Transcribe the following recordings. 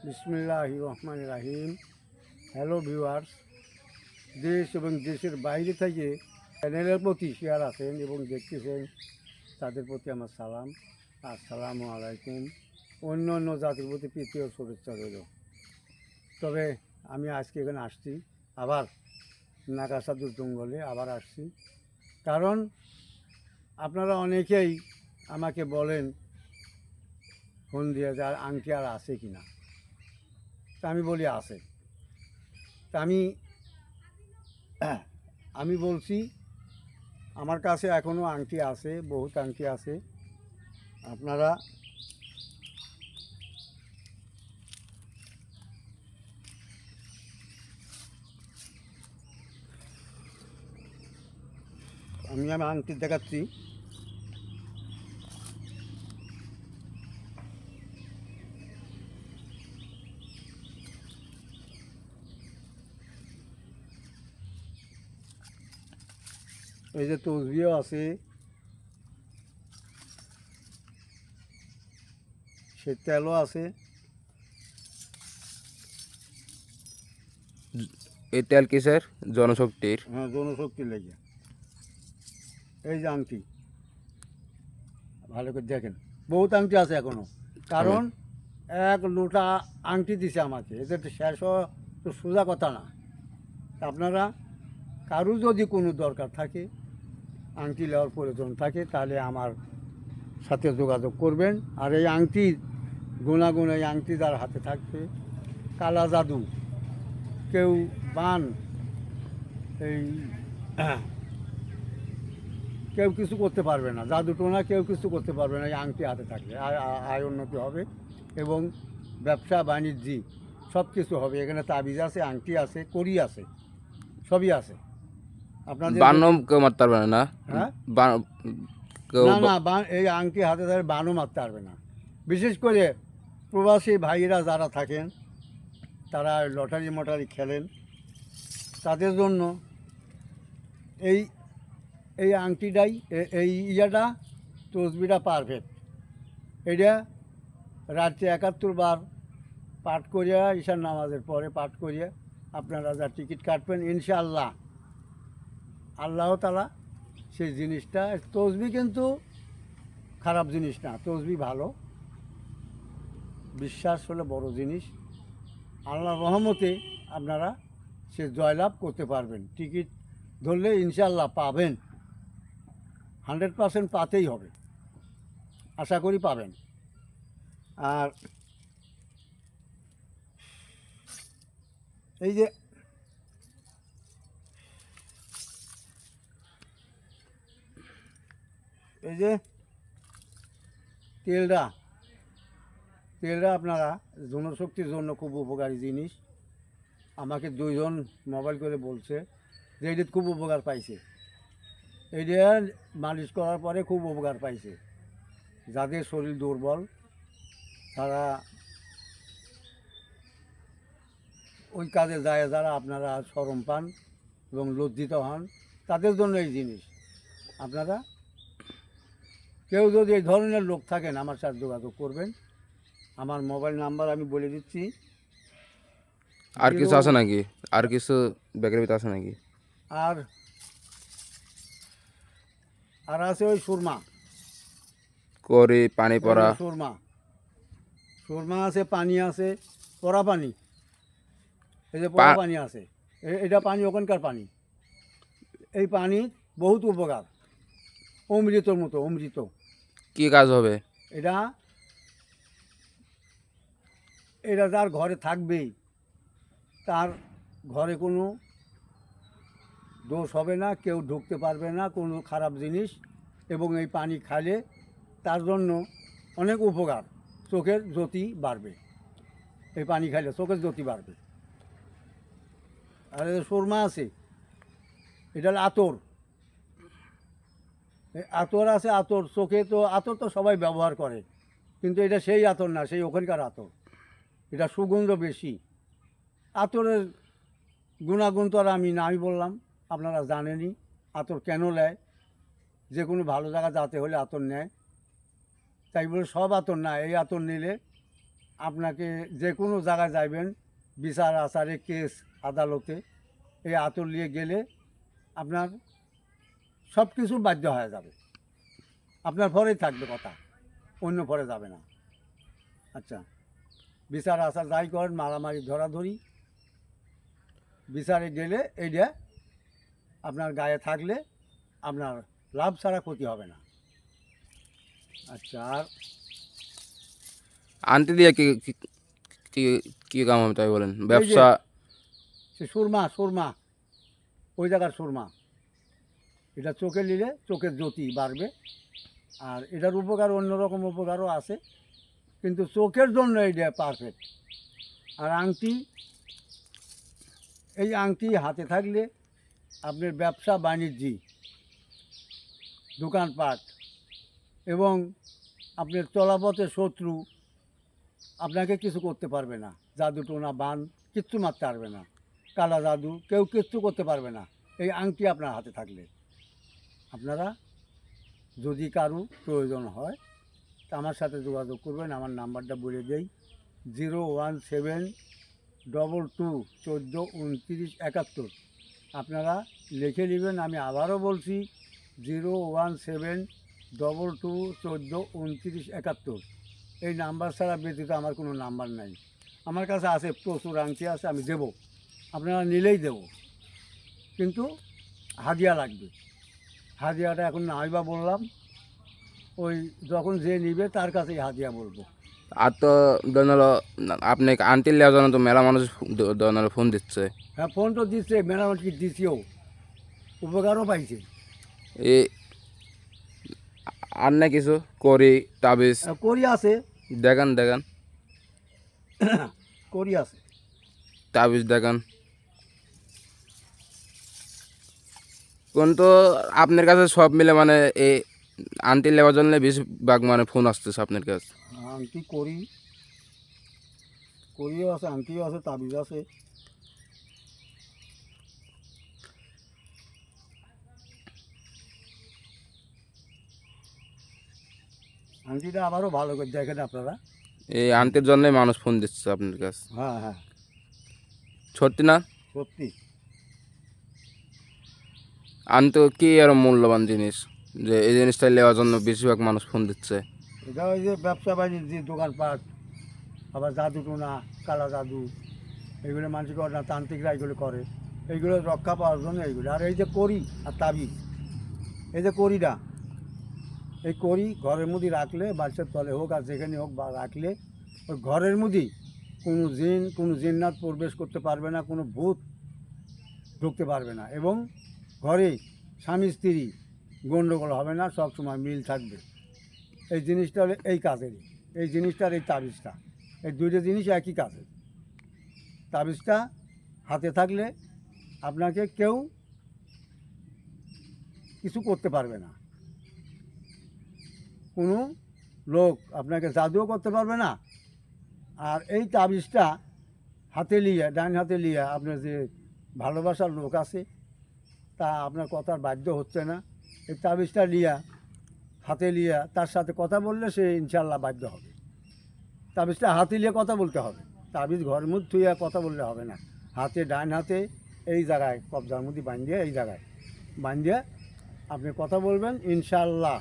বিসমিল্লাহির রহমানির রহিম। Hello viewers, দেশ এবং দেশের বাইরে থেকে চ্যানেলের প্রতি শেয়ার আছেন এবং দেখতেছেন, তাদের প্রতি আমার সালাম। আসসালামু আলাইকুম। অন্য অন্য জাতির প্রতি প্রীতি ও শুভেচ্ছা রইল। তবে আমি আজকে এখানে আসছি, আবার নাগাসাদুর জঙ্গলে আবার আসছি, কারণ আপনারা অনেকেই আমাকে বলেন ফোন দিয়ে যে আংটি আর আছে কি না। তা আমি বলি আছে। তা আমি বলছি আমার কাছে এখনও আংটি আছে, বহুত আংটি আছে। আপনারা আমি আংটি দেখাচ্ছি। এই যে তসবিও আছে, সে তেলও আছে। এই তেল কিসের? জনশক্তির। হ্যাঁ, জনশক্তির লেগে। এই যে আংটি, ভালো করে দেখেন, বহুত আংটি আছে এখনো, কারণ এক লোটা আংটি দিছে আমাকে। এদের তো শেষ হওয়া তো সোজা কথা না। আপনারা কারো যদি কোনো দরকার থাকে, আংটি নেওয়ার প্রয়োজন থাকে, তাহলে আমার সাথে যোগাযোগ করবেন। আর এই আংটির গুণাগুণ, এই আংটি যার হাতে থাকবে, কালা জাদু, কেউ বান, এই কেউ কিছু করতে পারবে না, জাদু টোনা কেউ কিছু করতে পারবে না এই আংটি হাতে থাকলে। আয় উন্নতি হবে এবং ব্যবসা বাণিজ্যিক সব কিছু হবে। এখানে তাবিজ আছে, আংটি আছে, কড়ি আছে, সবই আছে। আপনাদের বানম কেউ মারতে পারবে না? হ্যাঁ, কেউ না, এই আংটি হাতে ধরে বানও মারতে পারবে না। বিশেষ করে প্রবাসী ভাইয়েরা যারা থাকেন, তারা লটারি মটারি খেলেন, তাদের জন্য এই এই আংটিটাই, এই ইয়াটা, তসবিটা পারফেক্ট। এটা রাত্রে 71 বার পাঠ করিয়া, ঈশার নামাজের পরে পাঠ করিয়া আপনারা যা টিকিট কাটবেন, ইনশাআল্লাহ আল্লাহ তাআলা সেই জিনিসটা, তসবি কিন্তু খারাপ জিনিস না, তসবি ভালো। বিশ্বাস হলো বড় জিনিস। আল্লাহর রহমতে আপনারা সে জয়লাভ করতে পারবেন। টিকিট ধরলে ইনশাআল্লাহ পাবেন, 100% পাতেই হবে, আশা করি পাবেন। আর এই যে তেলটা আপনারা জনশক্তির জন্য খুব উপকারী জিনিস। আমাকে 2 জন মোবাইল করে বলছে যে এটা খুব উপকার পাইছে, এইটা মালিশ করার পরে খুব উপকার পাইছে। যাদের শরীর দুর্বল, তারা ওই কাজে যায়, যারা আপনারা শরম পান এবং লজ্জিত হন, তাদের জন্য এই জিনিস। আপনারা কেউ যদি এই ধরনের লোক থাকেন, আমার সাথে যোগাযোগ করবেন। আমার মোবাইল নাম্বার আমি বলে দিচ্ছি। আর কিছু আছে নাকি? আর কিছু ব্যাগের ভিতরে আছে নাকি? আর আর আছে ওই সুরমা, করে পানি পড়া। সুরমা আছে, পানি আছে, পড়া পানি। এই যে পড়া পানি আছে, এটা পানি ওখানকার পানি। এই পানি বহুত উপকার, অমৃতর মতো, অমৃত। কি কাজ হবে এটা এটা যার ঘরে থাকবেই, তার ঘরে কোনো দোষ হবে না, কেউ ঢুকতে পারবে না, কোনো খারাপ জিনিস। এবং এই পানি খাইলে তার জন্য অনেক উপকার। চোখের জ্যোতি বাড়বে, এই পানি খাইলে চোখের জ্যোতি বাড়বে। আর সুরমা আছে, এটা হলো আতর। আতর আছে, আতর চোখে, তো আতর তো সবাই ব্যবহার করে, কিন্তু এটা সেই আতর না, সেই ওখানকার আতর। এটা সুগন্ধ বেশি। আতরের গুণাগুণ তো আর আমি নাই বললাম, আপনারা জানেনই আতর কেন নেয়। যে কোনো ভালো জায়গা যাতে হলে আতর নেয়, তাই বলে সব আতর না। এই আতর নিলে আপনাকে যে কোনো জায়গায় যাইবেন, বিচার আচারে, কেস আদালতে, এই আতর নিয়ে গেলে আপনার সব কিছু বাধ্য হয়ে যাবে। আপনার পরেই থাকবে কথা, অন্য পরে যাবে না। আচ্ছা, বিচার আচার যাই করেন, মারামারি ধরাধরি, বিচারে গেলে এইটা আপনার গায়ে থাকলে আপনার লাভ ছাড়া ক্ষতি হবে না। আচ্ছা, আর আনতে দিয়ে কি কি কি কি কাম হবে তাই বলেন? ব্যবসা? সে সুরমা, সুরমা, ওই জায়গার সুরমা, এটা চোখে নিলে চোখের জ্যোতি বাড়বে। আর এটার উপকার অন্যরকম উপকারও আছে, কিন্তু চোখের জন্য এইটা পারফেক্ট। আর আংটি, এই আংটি হাতে থাকলে আপনার ব্যবসা বাণিজ্য, দোকানপাট এবং আপনার চলাপথে শত্রু আপনাকে কিছু করতে পারবে না। জাদু টোনা বান কিচ্ছু মারতে পারবে না, কালা জাদু কেউ কিচ্ছু করতে পারবে না এই আংটি আপনার হাতে থাকলে। আপনারা যদি কারো প্রয়োজন হয় তা আমার সাথে যোগাযোগ করবেন। আমার নাম্বারটা বলে দেই, 01722142971। আপনারা লিখে নেবেন। আমি আবারও বলছি, 01722142971। এই নাম্বার ছাড়া ব্যতীত আমার কোনো নাম্বার নাই। আমার কাছে আছে, প্রচুর আংটি আছে, আমি দেব, আপনারা নিলেই দেব, কিন্তু হাদিয়া লাগবে। হাদিয়াটা এখন নাই বা বললাম, ওই যখন যে নিবে তার কাছেই হাদিয়া বলবো। আর তো ধরুন হলো আপনি আনতে নেওয়ার জন্য তো মেলা মানুষ ধরুন হলো ফোন দিচ্ছে। হ্যাঁ, ফোন তো দিচ্ছে, মেরামতি দিচ্ছেও, উপকারও পাইছে। এই আর না কিছু করি তাবিজ করি আছে, দেখান দেখান, করি আছে। তাবিজ দেখান। কিন্তু আপনার কাছে সব মিলে মানে এই আনতে নেওয়ার জন্য বেশিরভাগ মানে ফোন আসতেছে আপনার কাছে। আংটি করি, করিও আছে, আংটিও আছে, তাবিজ আছে। আংটিটা আবারও ভালো করে দেখেন আপনারা। এই আনতের জন্যই মানুষ ফোন দিচ্ছে আপনার কাছে, হ্যাঁ হ্যাঁ, সত্যি না? সত্যি। আনতে কি আর মূল্যবান জিনিস যে এই জিনিসটা নেওয়ার জন্য বেশিরভাগ মানুষ ফোন দিচ্ছে। এটা ওই যে ব্যবসা বাণিজ্য, দোকানপাট, আবার জাদু টোনা, কালা জাদু, এগুলো মানুষ করে না, তান্ত্রিকরা এগুলো করে, এইগুলো রক্ষা পাওয়ার জন্য এইগুলো। আর এই যে করি আর তাবিজ, এই যে করিটা, এই করি ঘরের মধ্যে রাখলে, বাচ্চার তলে হোক আর যেখানে হোক বা রাখলে, ওই ঘরের মধ্যেই কোনো জিন, কোনো জিন্নাত প্রবেশ করতে পারবে না, কোনো ভূত ঢুকতে পারবে না, এবং ঘরে স্বামী স্ত্রী গণ্ডগোল হবে না, সব সময় মিল থাকবে। এই জিনিসটা হলে এই কাজেরই, এই জিনিসটার এই তাবিজটা, এই দুইটা জিনিস একই কাজের। তাবিজটা হাতে থাকলে আপনাকে কেউ কিছু করতে পারবে না, কোনো লোক আপনাকে জাদুও করতে পারবে না। আর এই তাবিজটা হাতে নিয়ে, ডান হাতে নিয়ে, আপনার যে ভালোবাসার লোক আছে তা আপনার কথার বাধ্য হচ্ছে না, এই তাবিজটা নিয়ে হাতে নিয়ে তার সাথে কথা বললে সে ইনশাল্লাহ বাধ্য হবে। তাবিজটা হাতে নিয়ে কথা বলতে হবে, তাবিজ ঘরের মধ্যে থুয়ে কথা বললে হবে না। হাতে, ডান হাতে এই জায়গায় কবজার মধ্যে বাঁধিয়ে, এই জায়গায় বাঁধিয়ে আপনি কথা বলবেন, ইনশাল্লাহ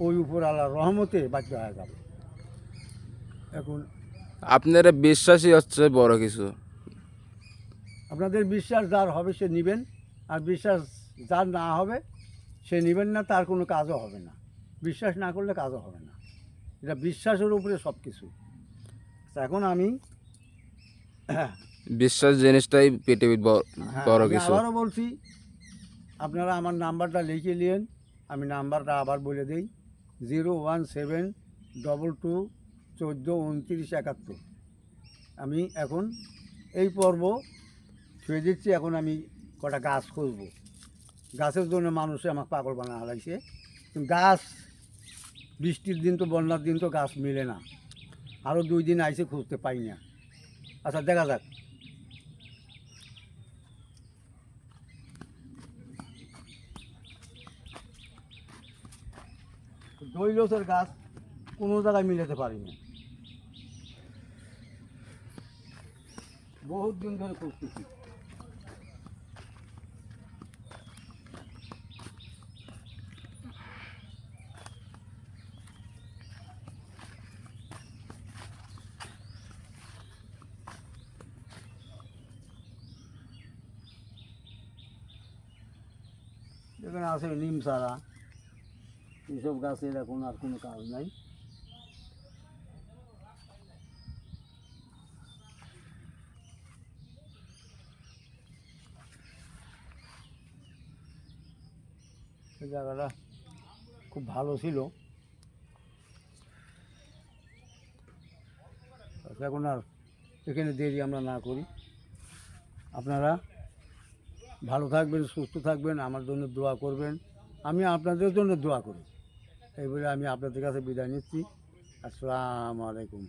ওই উপর আল্লাহর রহমতে বাধ্য হয়ে যাবে। এখন আপনার বিশ্বাসই হচ্ছে বড় কিছু। আপনাদের বিশ্বাস যার হবে সে নেবেন, আর বিশ্বাস যার না হবে সে নেবেন না, তার কোনো কাজও হবে না। বিশ্বাস না করলে কাজও হবে না, এটা বিশ্বাসের উপরে সব কিছু। এখন আমি বিশ্বাস জিনিসটাই পৃথিবীর বড় আমি কিছু। আবারও বলছি, আপনারা আমার নাম্বারটা লিখে নিন। আমি নাম্বারটা আবার বলে দিই, 01722142971। আমি এখন এই পর্ব ছুঁয়ে দিচ্ছি। এখন আমি কটা গাছ খুঁজবো, গাছের জন্য মানুষে আমাকে পাগল বানা হালাইছে। গাছ বৃষ্টির দিন তো, বন্যার দিন তো গাছ মিলে না, আরও 2 দিন আইসে খুঁজতে পাই না। আচ্ছা, দেখা যাক। দৈলসের গাছ কোনো জায়গায় মিলাতে পারি না। বহুত দিন ধরে করতেছি। এখানে আছে নিম সারা, এইসব গাছের এখন আর কোনো কাজ নাই। এই জায়গাটা খুব ভালো ছিল, এখন আর এখানে দেরি আমরা না করি। আপনারা ভালো থাকবেন, সুস্থ থাকবেন, আমার জন্য দোয়া করবেন, আমি আপনাদের জন্য দোয়া করি। এই বলে আমি আপনাদের কাছে বিদায় নিচ্ছি। আসসালামু আলাইকুম।